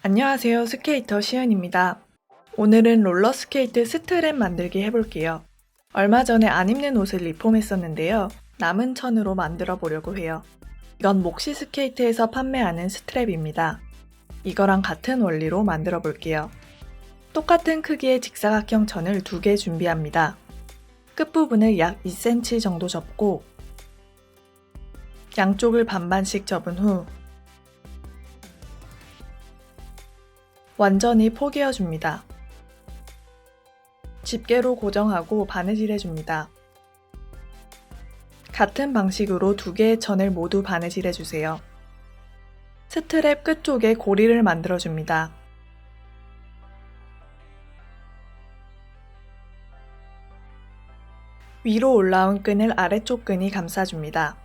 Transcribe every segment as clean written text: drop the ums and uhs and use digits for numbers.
안녕하세요. 스케이터 시은입니다. 오늘은 롤러스케이트 스트랩 만들기 해볼게요. 얼마 전에 안 입는 옷을 리폼했었는데요. 남은 천으로 만들어 보려고 해요. 이건 목시 스케이트에서 판매하는 스트랩입니다. 이거랑 같은 원리로 만들어 볼게요. 똑같은 크기의 직사각형 천을 2개 준비합니다. 끝부분을 약 2cm 정도 접고 양쪽을 반반씩 접은 후 완전히 포개어줍니다. 집게로 고정하고 바느질 해줍니다. 같은 방식으로 2개의 천을 모두 바느질 해주세요. 스트랩 끝쪽에 고리를 만들어줍니다. 위로 올라온 끈을 아래쪽 끈이 감싸줍니다.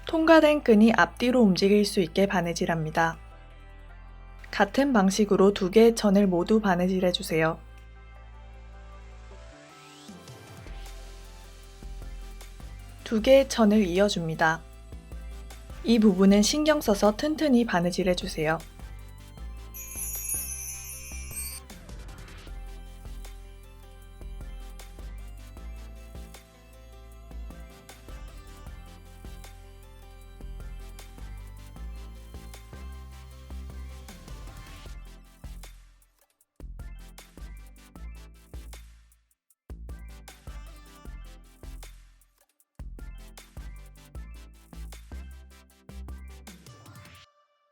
통과된 끈이 앞뒤로 움직일 수 있게 바느질합니다. 같은 방식으로 2개의 천을 모두 바느질 해주세요. 두 개의 천을 이어줍니다. 이 부분은 신경 써서 튼튼히 바느질 해주세요.